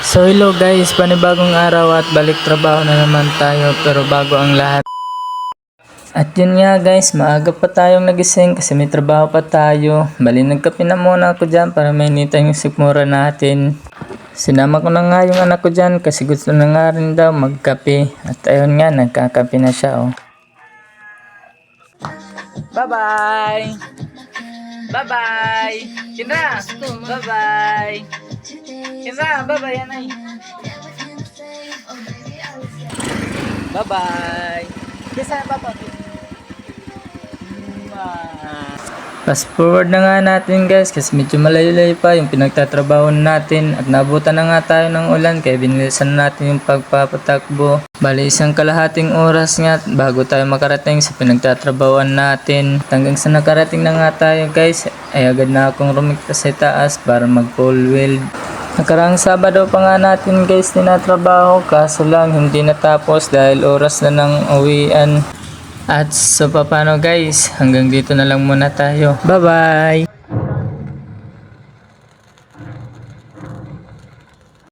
So hello guys, panibagong araw at balik trabaho na naman tayo, pero bago ang lahat. At yun nga guys, maaga pa tayong nagising kasi may trabaho pa tayo. Bali nagkape na muna ako dyan para mainita yung sikmura natin. Sinama ko na nga yung anak ko dyan kasi gusto na nga rin daw magkape. At ayun nga, nagkakape na siya oh. Bye bye! Bye bye! Kinra! Bye bye! Kinra! Bye bye Anay! Bye bye! Kisa na ba? Fast forward na nga natin guys kasi medyo malayo-layo pa yung pinagtatrabaho natin at nabutan na nga tayo ng ulan kaya binilisan natin yung pagpapatakbo. Bali isang kalahating oras nga bago tayo makarating sa pinagtatrabahoan natin. Hanggang sa nakarating na nga tayo guys ay agad na akong rumikta sa taas para mag pole weld. Nakaraang Sabado pa nga natin guys tinatrabaho kaso lang hindi natapos dahil oras na ng uwian. At so paano guys, hanggang dito na lang muna tayo. Bye bye!